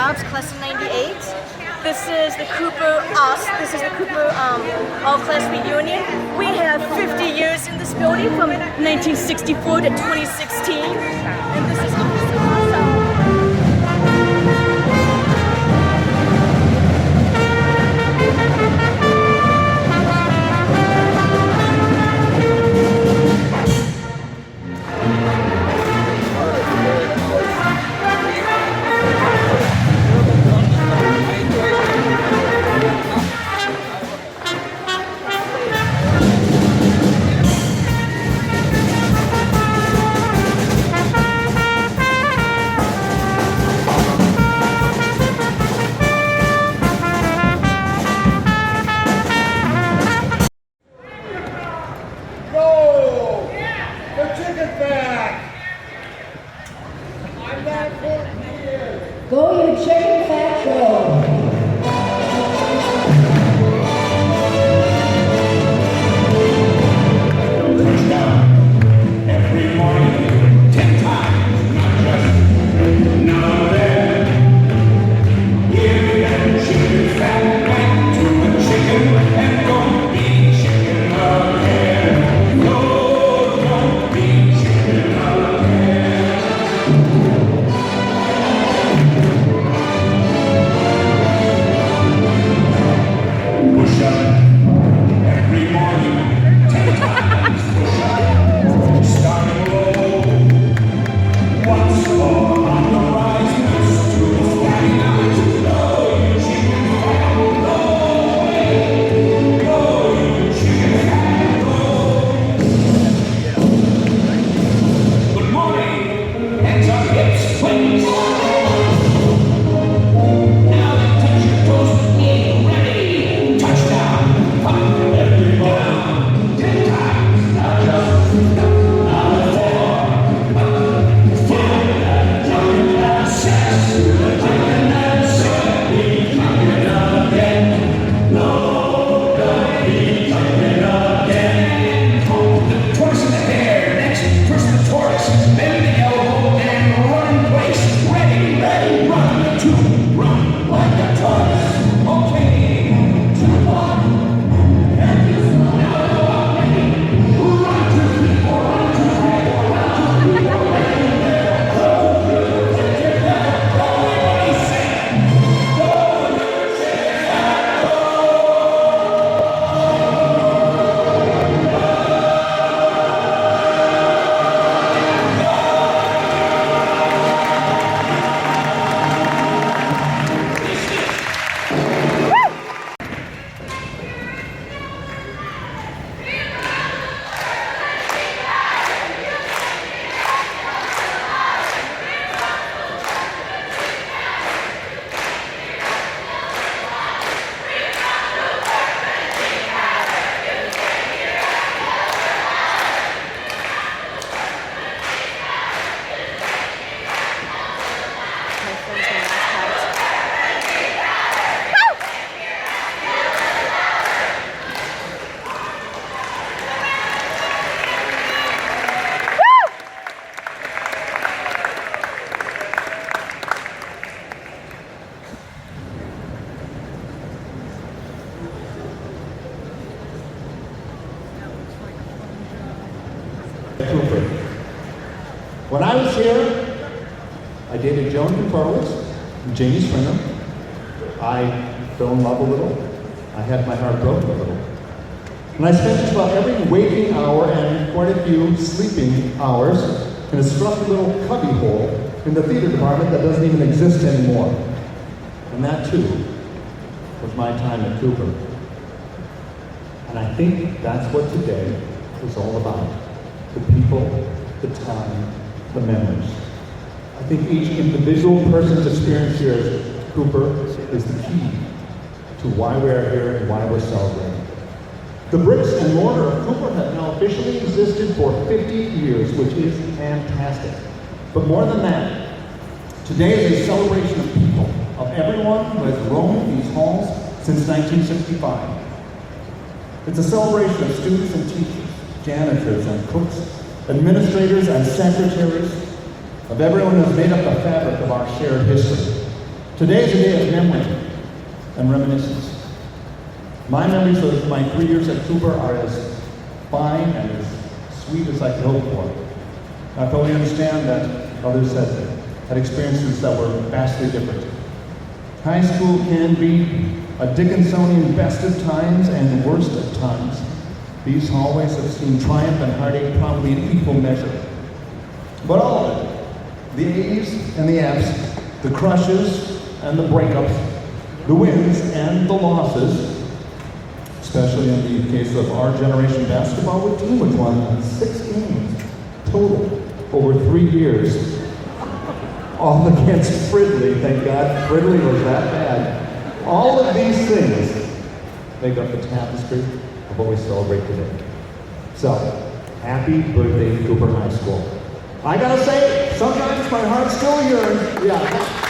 It's class of 98. This is the Cooper This is the Cooper all-class reunion. We have 50 years in this building from 1964 to 2016. And this is awesome. Go, you chicken fat troll. Every morning, 10 times, not just now and then. Give that chicken fat back to the chicken and don't be chicken again. No, don't be chicken again. Push up every morning, 10 times. Push up, starting low. Once more on the rise, next to the sky now. Go, you chicken fat, go away. Go, you chicken fat, go. Good morning, hands on hips, please. Now then, touch your toes with me, ready. Touchdown, pop, every down. 10 times, not just now and four. Fill that chicken and sex, the chicken and sex, be chicken again. No, don't be chicken again. Tortoise in the hair, next, twist the tortoise, bend the elbow and run in place. Ready, ready, run, two, run like a tortoise. Okay, 2, 1, and this now go out, ready. Run, 2, 3, 4, run, 2, 3, 4, run, 2, 3, 4, ready, there, go, you chicken fat, go, everybody sing. Go, you chicken fat, go. Cooper. When I was here, I dated Joan Horowitz and Jamie Springer. I fell in love a little. I had my heart broken a little. And I spent just about every waking hour and quite a few sleeping hours in a scruffy little cubby hole in the theater department that doesn't even exist anymore. And that too was my time at Cooper. And I think that's what today is all about. The people, the time, the memories. I think each individual person's experience here at Cooper is the key to why we're here and why we're celebrating. The bricks and mortar of Cooper have now officially existed for 50 years, which is fantastic. But more than that, today is a celebration of people, of everyone who has roamed these halls since 1965. It's a celebration of students and teachers, janitors and cooks, administrators and secretaries, of everyone who has made up the fabric of our shared history. Today is a day of memory and reminiscence. My memories of my 3 years at Cooper are as fine and as sweet as I could hope for. I totally understand that others had experiences that were vastly different. High school can be a Dickinsonian best of times and worst of times. These hallways have seen triumph and heartache probably in equal measure. But all of it, the A's and the F's, the crushes and the breakups, the wins and the losses, especially in the case of our generation basketball team, which won 6 games total over 3 years. All against Fridley, thank God Fridley was that bad. All of these things make up the tapestry of what we celebrate today. So, happy birthday to Cooper High School. I gotta say, sometimes my heart still yearns. Yeah.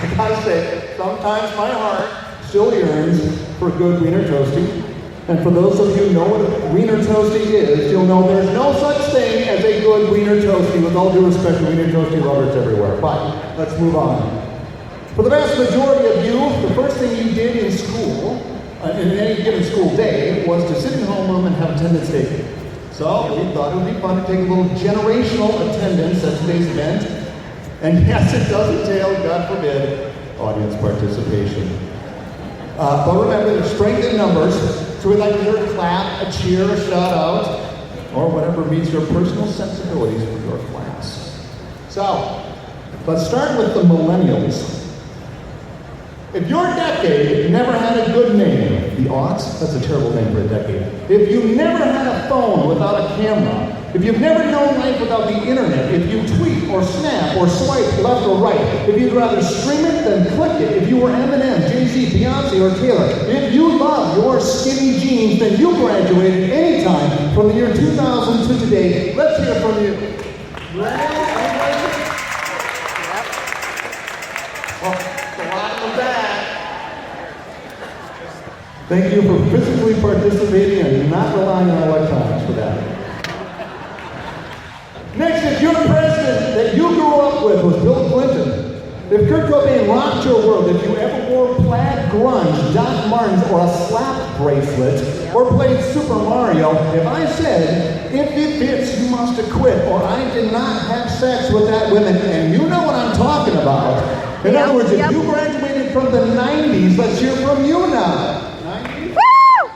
I gotta say, sometimes my heart still yearns for good Wiener Toasty. And for those of you who know what a Wiener Toasty is, you'll know there's no such thing as a good Wiener Toasty, with all due respect to Wiener Toasty lovers everywhere. But let's move on. For the vast majority of you, the first thing you did in school, in any given school day, was to sit in homeroom and have attendance taken. So we thought it would be fun to take a little generational attendance at today's event. And yes, it does entail, God forbid, audience participation. But remember, there's strength in numbers, so we'd like to hear a clap, a cheer, a shout out, or whatever meets your personal sensibilities for your class. So, let's start with the millennials. If your decade never had a good name, the aughts, that's a terrible name for a decade. If you never had a phone without a camera, if you've never known life without the internet, if you tweet or snap or swipe left or right, if you'd rather stream it than click it, if you were Eminem, Jay-Z, Beyonce, or Taylor, if you love your skinny jeans, then you graduated anytime from the year 2000 to today. Let's hear from you. Thank you for physically participating and not relying on electronics for that. Next, if your president that you grew up with was Bill Clinton, if Kurt Cobain rocked your world, if you ever wore plaid grunge, Doc Martens, or a slap bracelet, or played Super Mario, if I said, if it fits, you must have quit, or I did not have sex with that woman, and you know what I'm talking about. In other words, if you graduated from the 90s, let's hear from you now. 90s? Woo!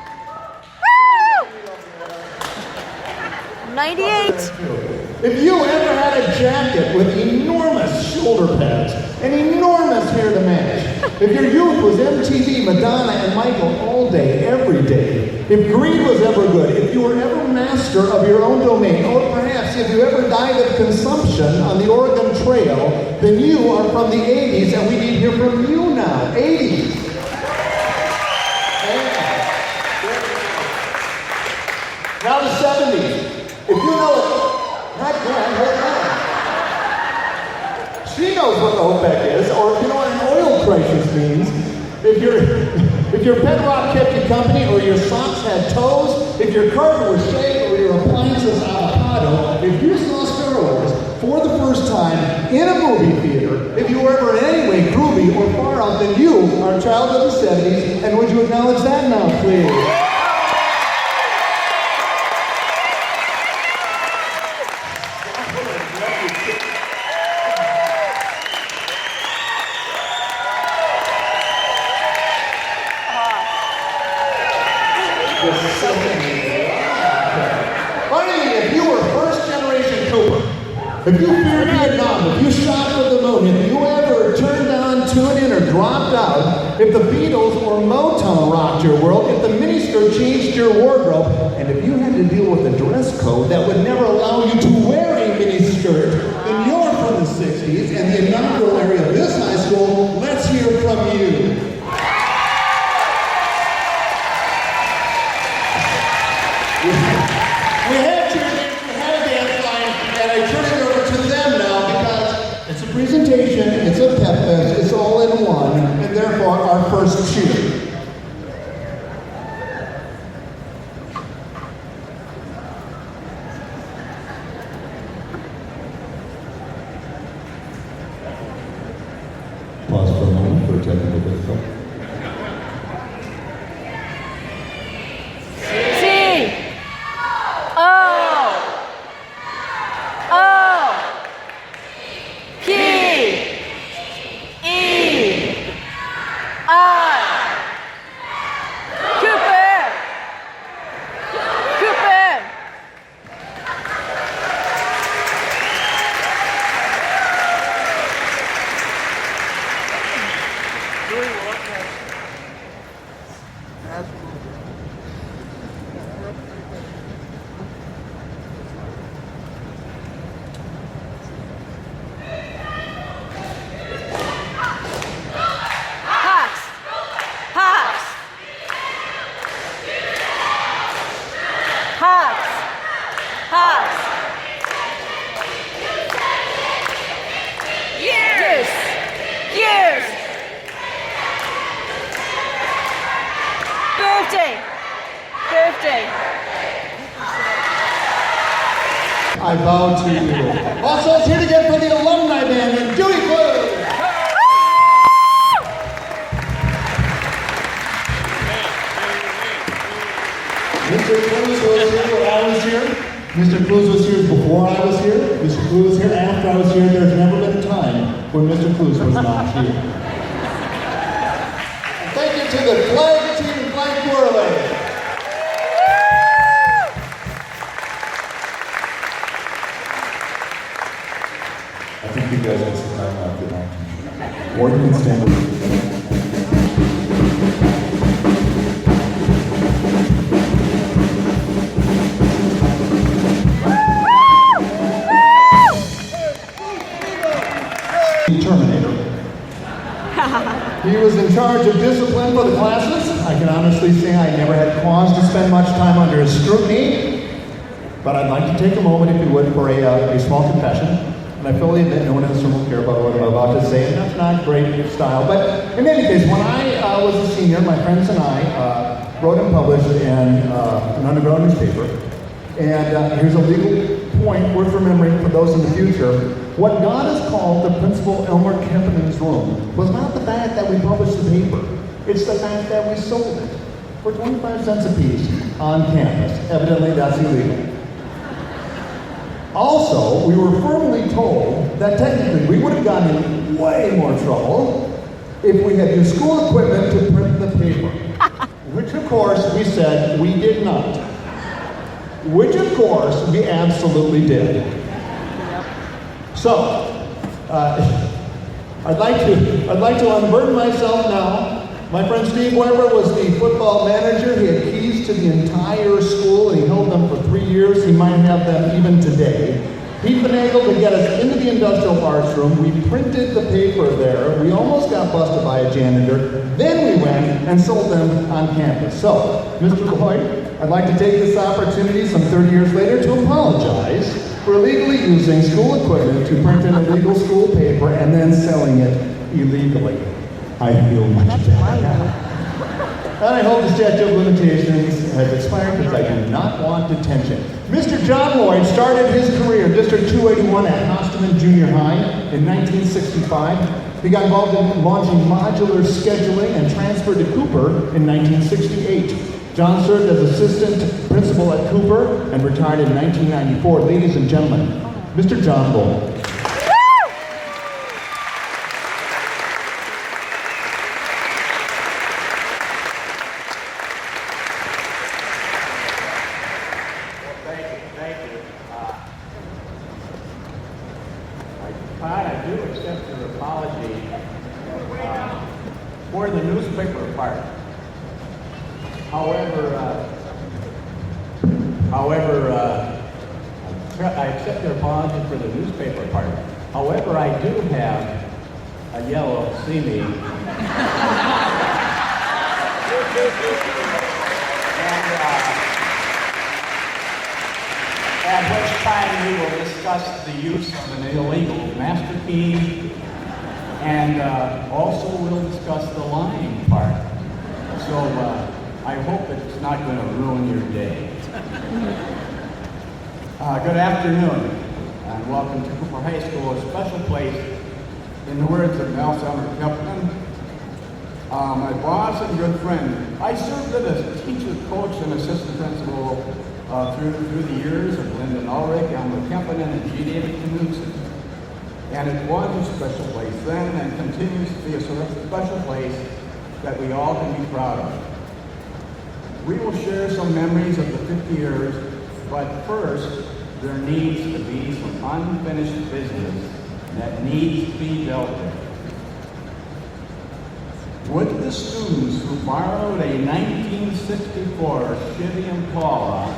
Woo! 98. If you ever had a jacket with enormous shoulder pads and enormous hair to match, if your youth was MTV, Madonna, and Michael all day, every day, if greed was ever good, if you were ever master of your own domain, or perhaps if you ever died of consumption on the Oregon Trail, then you are from the 80s, and we need to hear from you now. 80s. Now the 70s. If you know it, not Glenn, hold on. She knows what OPEC is, or if you know what an oil crisis means. If your pet rock kept you company, or your socks had toes, if your carpet was shaved, or your appliances avocado, if you saw Star Wars for the first time in a movie theater, if you were ever in any way groovy or far out, then you are a child of the 70s, and would you acknowledge that now, please? If you feared Vietnam, if you shot for the moon, if you ever turned on, tuned in, or dropped out, if the Beatles or Motown rocked your world, if the miniskirt changed your wardrobe, and if you had to deal with a dress code that would never allow you to wear a miniskirt, then you're from the 60s, and the inaugural area of this high school, let's hear from you. We had a dance line, and I turn it over to them now because it's a presentation, it's a pep fest, it's all in one, and therefore our first cheer. technical difficulty. C O O P E I Cooper. Cooper. Hawks. Hawks. Hawks. Hawks. Years. Years. Birthday. Birthday. I bow to you. Also, let's hear it again for the alumni band and Dewey Clues. Mr. Clues was here when I was here. Mr. Clues was here before I was here. Mr. Clues was here after I was here. There's never been a time when Mr. Clues was not here. And thank you to the flag team, Flag Whirling. I think you guys had some time out there. Or you can stand up. Terminator. He was in charge of discipline for the classes. I can honestly say I never had cause to spend much time under his scrutiny. But I'd like to take a moment, if you would, for a small confession. And I fully admit no one in this room will care about what I'm about to say, and that's not great style. But in any case, when I was a senior, my friends and I wrote and published in an underground newspaper. And here's a legal point worth remembering for those in the future. What God has called the Principal Elmer Kempening's room was not the fact that we published the paper. It's the fact that we sold it for 25 cents a piece on campus. Evidently, that's illegal. Also, we were firmly told that technically we would have gotten in way more trouble if we had used school equipment to print the paper. Which, of course, we said we did not. Which, of course, we absolutely did. So, I'd like to unburden myself now. My friend Steve Weber was the football manager. He had keys to the entire school, and he held them for 3 years. He might have them even today. He finagled to get us into the industrial arts room. We printed the paper there. We almost got busted by a janitor. Then we went and sold them on campus. So, Mr. Lloyd, I'd like to take this opportunity some 30 years later to apologize for illegally using school equipment to print an illegal school paper and then selling it illegally. I feel much better now. And I hope the statute of limitations has expired because I do not want detention. Mr. John Lloyd started his career in District 281 at Hosteman Junior High in 1965. He got involved in launching modular scheduling and transferred to Cooper in 1968. John served as assistant principal at Cooper and retired in 1994. Ladies and gentlemen, Mr. John Lloyd. Thank you. Todd, I do accept your apology for the newspaper part. I accept your apology for the newspaper part. However, I do have a yellow CME. At which time we will discuss the use of an illegal master key, and also we'll discuss the lying part. So I hope it's not going to ruin your day. Good afternoon, and welcome to Cooper High School, a special place, in the words of Mel Summer Kempton, my boss and good friend. I served as a teacher, coach, and assistant principal through the years of Lyndon Ulrich, Elmer Kempinen, and G. David Knudsen. And it was a special place then and continues to be a sort of special place that we all can be proud of. We will share some memories of the 50 years, but first, there needs to be some unfinished business that needs to be dealt with. Would the students who borrowed a 1964 Chevy Impala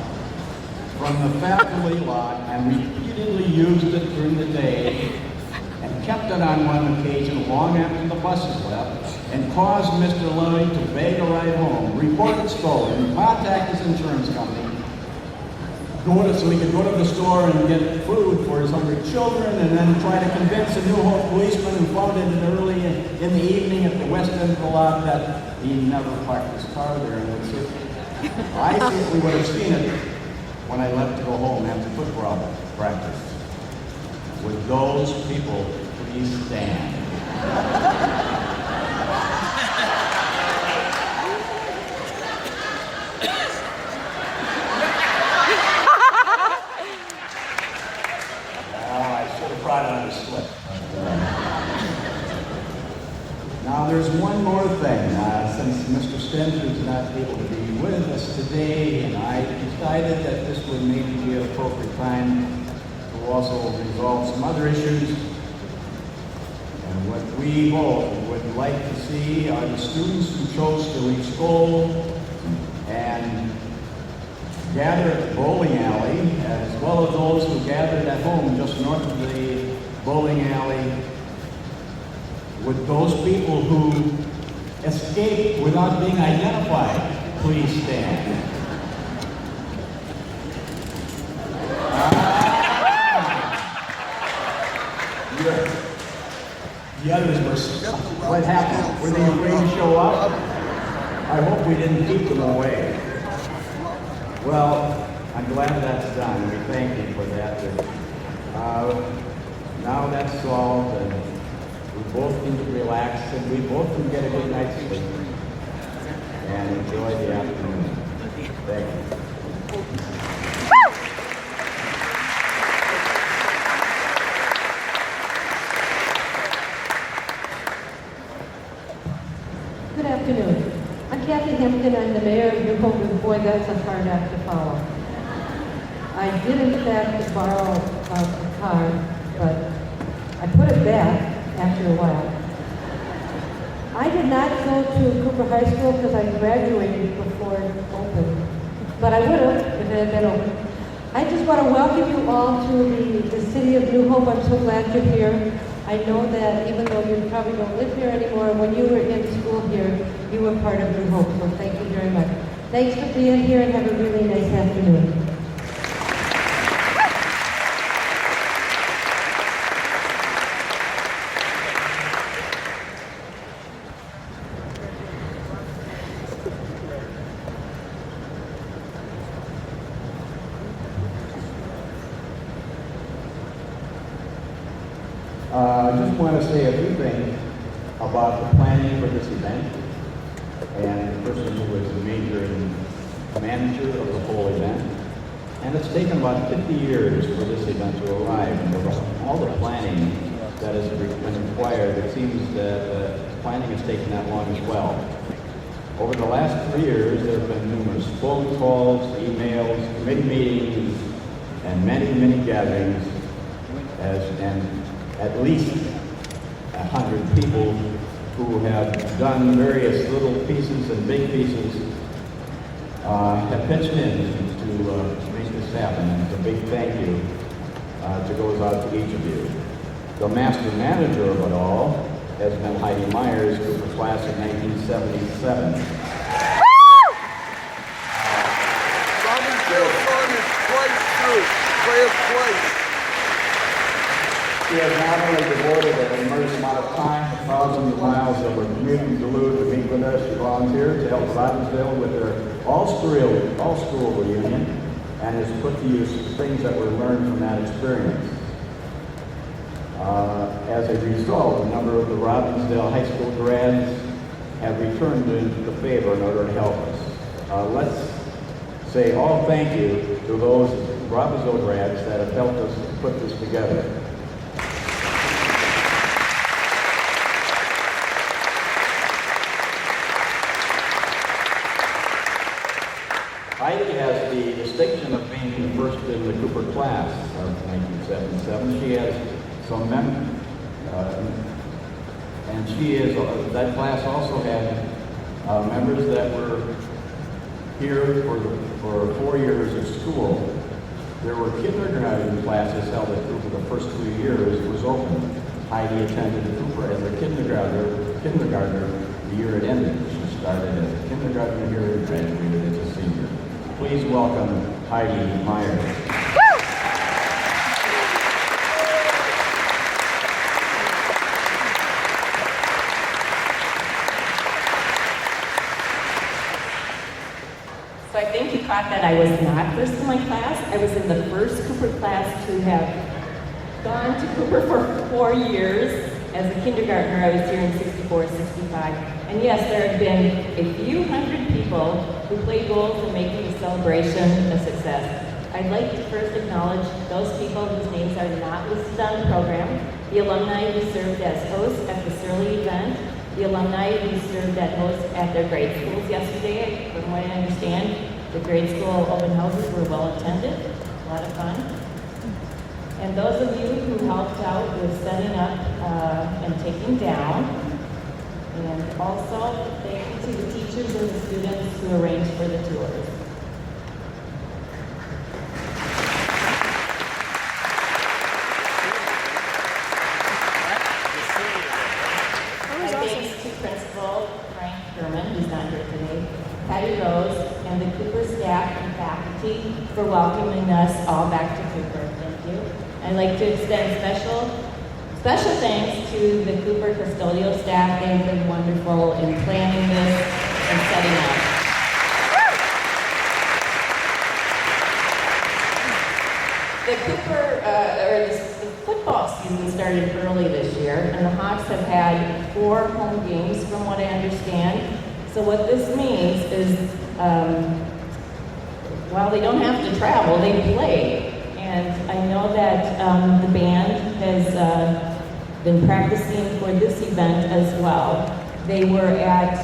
from the faculty lot and repeatedly used it during the day and kept it on one occasion long after the buses left and caused Mr. Lloyd to beg a ride home, report it stolen, contact his insurance company, so he could go to the store and get food for his hungry children, and then try to convince a New Hope policeman who found it early in the evening at the west end of the lot that he never parked his car there and would sit. I certainly would have seen it when I left to go home after football practice. Would those people please stand? Now there's one more thing. Since Mr. Stenzer is not able to be with us today, and I decided that this would maybe be an appropriate time to also resolve some other issues. And what we both would like to see are the students who chose to reach goal and gather at the bowling alley, as well as those who gathered at home just north of the bowling alley. Would those people who escaped without being identified please stand? The others were, what happened? Were they afraid to show up? I hope we didn't keep them away. Well, I'm glad that's done. We thank you for that. Now that's solved, and we both can relax, and we both can get a good night's sleep and enjoy the afternoon. Thank you. Good afternoon. I'm Kathy Hampton. I'm the mayor of New Hope, and boy, that's a hard act to follow. I did, in fact, borrow a car, but I put it back after a while. I did not go to Cooper High School because I graduated before it opened, but I would have if it had been open. I just want to welcome you all to the city of New Hope. I'm so glad you're here. I know that even though you probably don't live here anymore, when you were in school here, you were part of New Hope, so thank you very much. Thanks for being here, and have a really nice afternoon. I just want to say a few things about the planning for this event and the person who was the major and manager of the whole event. And it's taken about 50 years for this event to arrive. And with all the planning that has been required, it seems that planning has taken that long as well. Over the last 3 years, there have been numerous phone calls, emails, committee meetings, and many, many gatherings, and at least 100 people who have done various little pieces and big pieces have pitched in to make this happen. And it's a big thank you goes out to each of you. The master manager of it all has been Heidi Myers, who was the class of 1977. She has not only devoted an immense amount of time, thousands of miles of her commuting Duluth to meet with us, she volunteered to help Robbinsdale with their all-school reunion, and has put to use things that were learned from that experience. As a result, a number of the Robbinsdale High School grads have returned the favor in order to help us. Let's say all thank you to those Bravazo grads that have helped us put this together. Heidi has the distinction of being the first in the Cooper class of 1977. She has some and she is, that class also had members that were here for 4 years of school. There were kindergarten classes held at Cooper the first 2 years it was open. Heidi attended Cooper as a kindergartner the year it ended. She started as a kindergartner here and graduated as a senior. Please welcome Heidi Myers. So I think you caught that I was not first in my class. I was in the first Cooper class to have gone to Cooper for 4 years. As a kindergartner, I was here in 64, 65. And yes, there have been a few hundred people who played roles in making the celebration a success. I'd like to first acknowledge those people whose names are not listed on the program, the alumni who served as hosts at the Surly event, the alumni who served as hosts at their grade schools yesterday. From what I understand, the grade school open houses were well attended, a lot of fun. And those of you who helped out with setting up and taking down. And also, thank you to the teachers and the students who arranged for the tours. My thanks to Principal Frank Herman, who's not here today, Patty Rose, and the Cooper staff and faculty for welcoming us all back to Cooper. Thank you. I'd like to extend special thanks to the Cooper custodial staff. They have been wonderful in planning this and setting up. The Cooper, the football season started early this year, and the Hawks have had 4 home games from what I understand. So what this means is, while they don't have to travel, they play. And I know that the band has been practicing for this event as well. They were at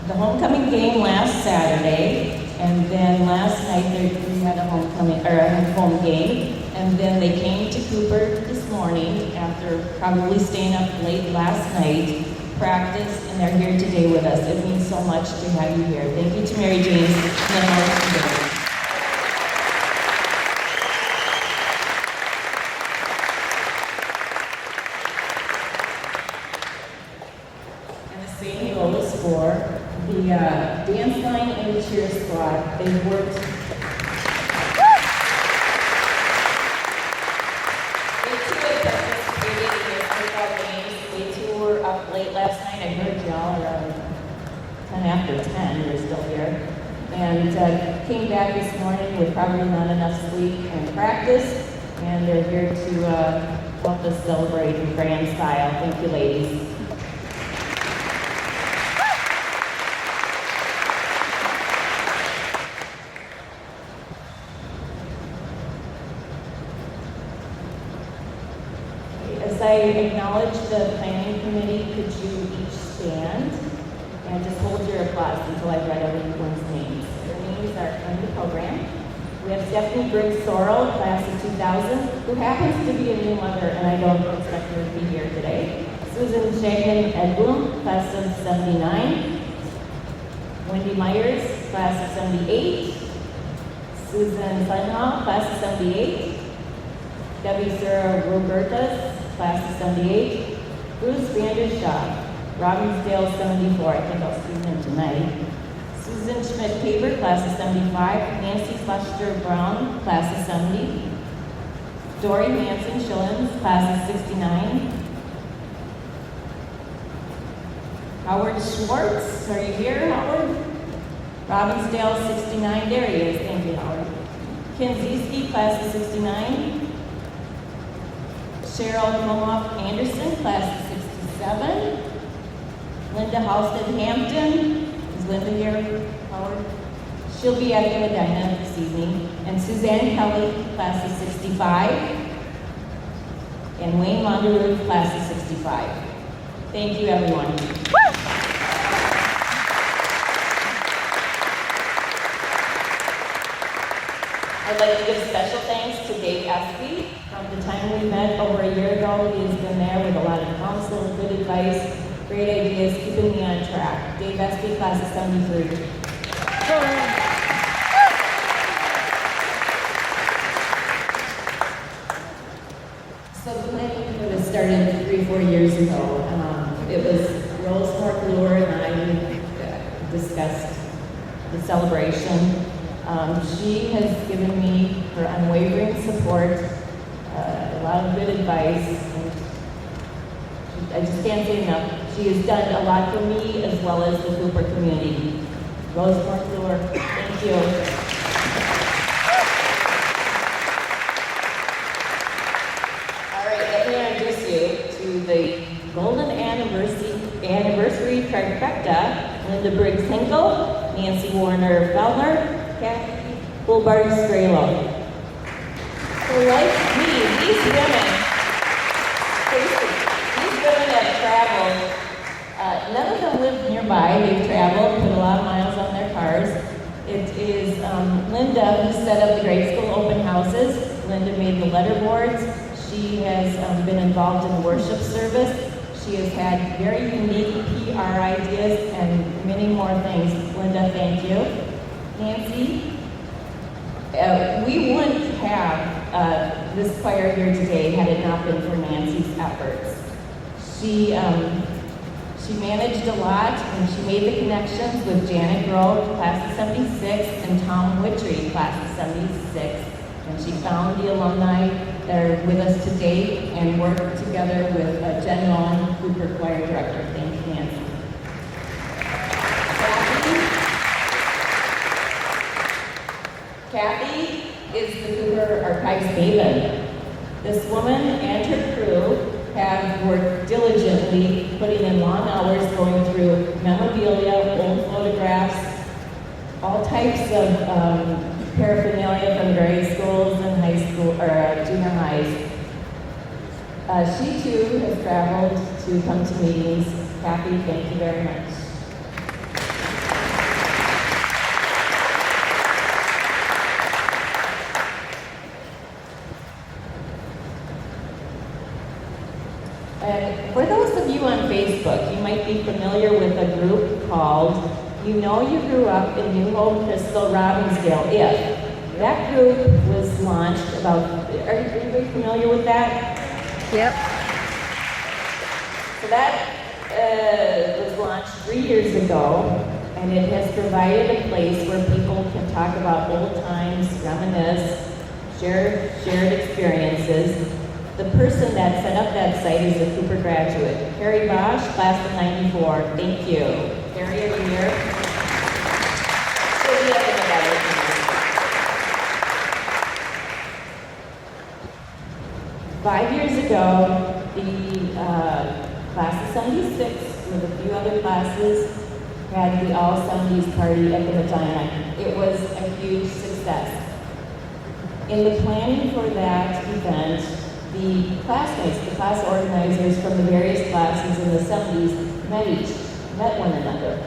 the homecoming game last Saturday, and then last night we had a home game, and then they came to Cooper this morning after probably staying up late last night, practice, and they're here today with us. It means so much to have you here. Thank you to Mary Jane and the North Community. For the dance line and the cheer squad. They've worked. They too have participated in your football games. They too were up late last night. I heard y'all around 10 after 10. You're still here. And came back this morning with probably not enough sleep and practice. And they're here to help us celebrate in grand style. Thank you, ladies. As I acknowledge the planning committee, could you each stand and just hold your applause until I've read everyone's names. Their names are in the program. We have Stephanie Briggs Sorrell, class of 2000, who happens to be a new mother, and I don't expect her to be here today. Susan Shagman Edboom, class of 79. Wendy Myers, class of 78. Susan Funhall, class of 78. Debbie Sarah Robertas, class of 78. Bruce Vandershaw, Robbinsdale 74. I think I'll see him tonight. Susan Schmidt-Paver, class of 75. Nancy Fletcher Brown, class of 70. Dory Manson Schillens, class of 69. Howard Schwartz, are you here, Howard? Robbinsdale 69, there he is. Thank you, Howard. Ken Zieski, class of 69. Cheryl Momoff Anderson, class of 67. Linda Halsted Hampton, is Linda here, Howard? She'll be at the Medina this evening. And Suzanne Kelly, class of 65. And Wayne Monderoux, class of 65. Thank you, everyone. I'd like to give special thanks to Dave Espy. From the time we met over a year ago, he has been there with a lot of counsel, good advice, great ideas, keeping me on track. Dave Espy, class of 73. So the planning committee was started 3-4 years ago. It was Rose McClure and I discussed the celebration. She has given me her unwavering support, a lot of good advice, and I just can't say enough. She has done a lot for me as well as the Cooper community. Rose McClure, thank you. All right, let me introduce you to the Golden Anniversary Trifecta: Linda Briggs Hinkle, Nancy Warner Fellner, Kathy Bulbard Strelo. So like me, these women have traveled. None of them live nearby. They've traveled, put a lot of miles on their cars. It is Linda who set up the grade school open houses. Linda made the letterboards. She has been involved in the worship service. She has had very unique PR ideas and many more things. Linda, thank you. Nancy, we wouldn't have this choir here today had it not been for Nancy's efforts. She managed a lot, and she made the connections with Janet Grove, class of 76, and Tom Witchery, class of 76. And she found the alumni that are with us today and worked together with Jen Long, Cooper Choir Director. Thank you, Nancy. Kathy is the Cooper Archives maven. This woman and her crew have worked diligently, putting in long hours, going through memorabilia, old photographs, all types of paraphernalia from grade schools and high school or junior highs. She too has traveled to come to meetings. Kathy, thank you very much. For those of you on Facebook, you might be familiar with a group called You Know You Grew Up in New Hope, Crystal, Robbinsdale, If. That group was launched about, are anybody familiar with that? Yep. So that was launched 3 years ago, and it has provided a place where people can talk about old times, reminisce, share shared experiences. The person that set up that site is a Cooper graduate, Carrie Bosch, class of 94. Thank you. Carrie, are you here? She'll be up in the letter tonight. 5 years ago, the class of 76, with a few other classes, had the all 70s party at the Medina. It was a huge success. In the planning for that event, the classmates, the class organizers from the various classes in the 70s met one another.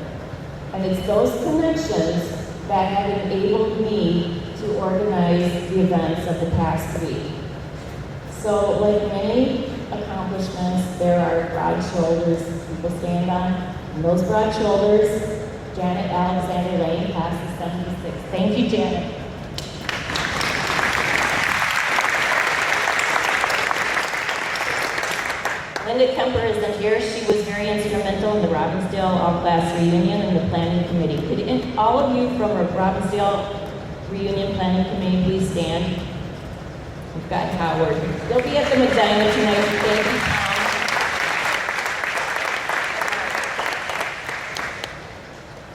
And it's those connections that have enabled me to organize the events of the past week. So like many accomplishments, there are broad shoulders people stand on. And those broad shoulders, Janet Alexander Lane, class of 76. Thank you, Janet. Linda Kemper isn't here. She was very instrumental in the Robbinsdale All-Class Reunion and the Planning Committee. Could all of you from our Robbinsdale Reunion Planning Committee please stand? We've got Howard. They'll be at the Medina tonight. Thank you, Tom.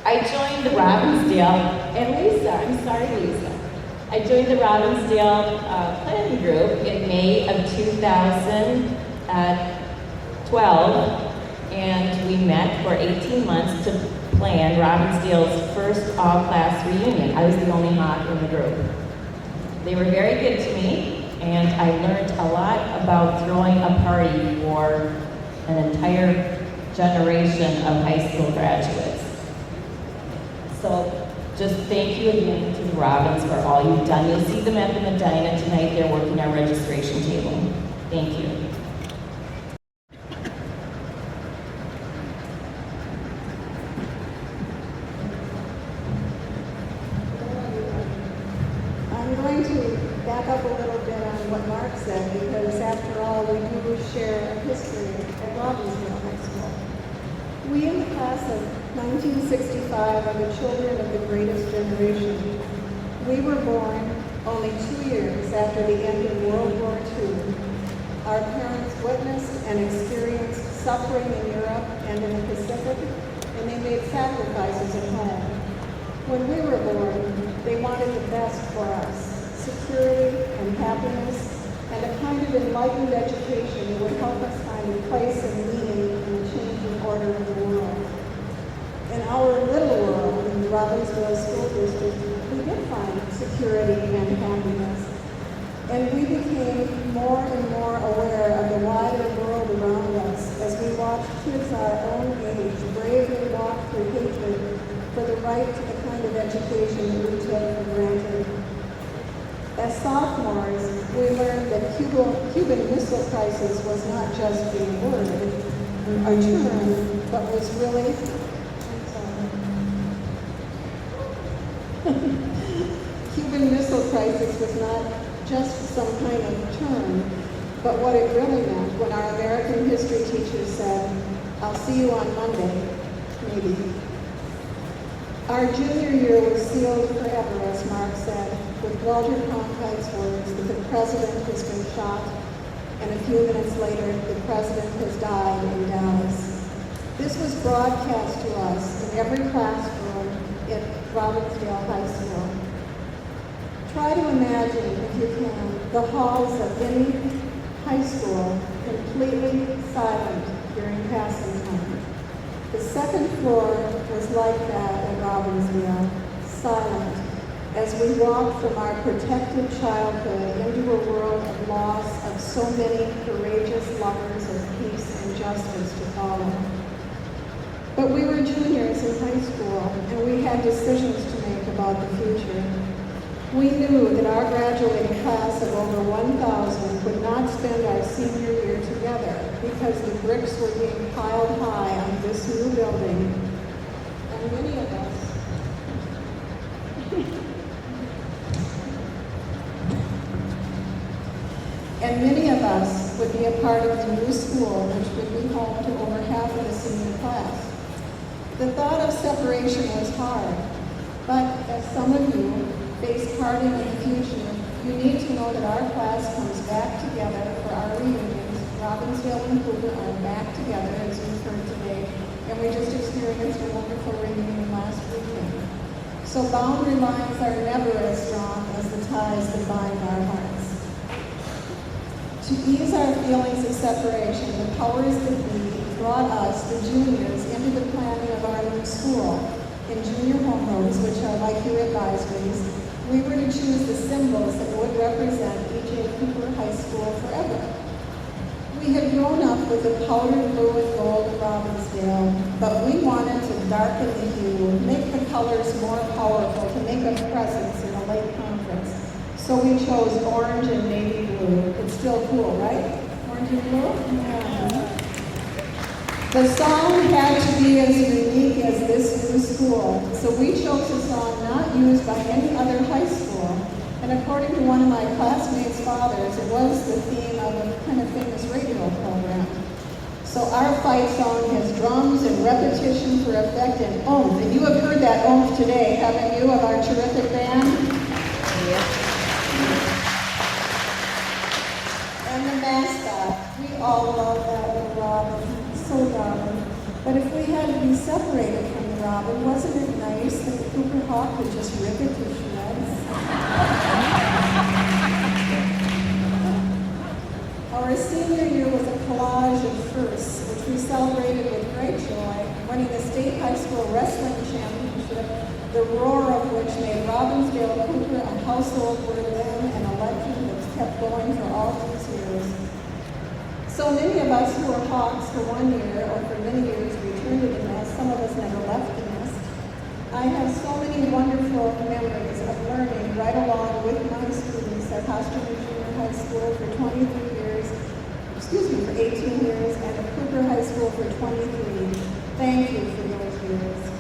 I joined the Robbinsdale, and Lisa, I'm sorry, Lisa. I joined the Robbinsdale Planning Group in May of 2012, and we met for 18 months to plan Robbinsdale's first all-class reunion. I was the only Hawk in the group. They were very good to me, and I learned a lot about throwing a party for an entire generation of high school graduates. So just thank you again to the Robbins for all you've done. You'll see them at the Medina tonight. They're working our registration table. Thank you. I'm going to back up a little bit on what Mark said, because after all, we do share a history at Robbinsdale High School. We in the class of 1965 are the children of the greatest generation. We were born only 2 years after the end of World War II. Our parents witnessed and experienced suffering in Europe and in the Pacific, and they made sacrifices at home. When we were born, they wanted the best for us, security and happiness, and a kind of enlightened education that would help us find a place and meaning in the changing order of the world. In our little world, in the Robbinsdale School District, we did find security and happiness. And we became more and more aware of the wider world around us as we watched kids our own age bravely walk through hatred for the right to the kind of education that we take for granted. As sophomores, we learned that Cuban Missile Crisis was not just a word, a term, but was really, Cuban Missile Crisis was not just some kind of term, but what it really meant when our American history teacher said, "I'll see you on Monday," maybe. Our junior year was sealed forever, as Mark said, with Walter Cronkite's words that the president has been shot, and a few minutes later, the president has died in Dallas. This was broadcast to us in every classroom at Robbinsdale High School. Try to imagine, if you can, the halls of any high school completely silent during passing time. The second floor was like that at Robbinsdale, silent, as we walked from our protected childhood into a world of loss of so many courageous lovers of peace and justice to follow. But we were juniors in high school, and we had decisions to make about the future. We knew that our graduating class of over 1,000 would not spend our senior year together because the bricks were being piled high on this new building. And many of us would be a part of the new school, which would be home to over half of the senior class. The thought of separation was hard, but as some of you face parting in the future, you need to know that our class comes back together for our reunions. Robbinsdale and Cooper are back together, as you've heard today, and we just experienced a wonderful reunion last weekend. So boundary lines are never as strong as the ties that bind our hearts. To ease our feelings of separation, the powers that be brought us, the juniors, into the planning of our new school. In junior homerooms, which are like your advisories, we were to choose the symbols that would represent E.J. Cooper High School forever. We had grown up with the powdered blue and gold of Robbinsdale, but we wanted to darken the hue, make the colors more powerful, to make a presence in the late conference. So we chose orange and navy blue. It's still cool, right? Orange and blue? Yeah. The song had to be as unique as this new school, so we chose a song not used by any other high school. And according to one of my classmates' fathers, it was the theme of a kind of famous radio program. So our fight song has drums and repetition for effect and oomph. And you have heard that oomph today, haven't you, of our terrific band? Yes. And the mascot. We all love that little Robin. So Robin. But if we had to be separated from the Robin, wasn't it nice that the Cooper Hawk could just rip it to shreds? Our senior year was a collage of firsts, which we celebrated with great joy, winning the state high school wrestling championship, the roar of which made Robbinsdale Cooper a household word then and a legend that's kept going for all these years. So many of us who were Hawks for 1 year or for many years returned to the nest, some of us never left the nest. I have so many wonderful memories of learning right along with my students at Hofstra Junior High School for 23 years, for 18 years, and at Cooper High School for 23. Thank you for those years.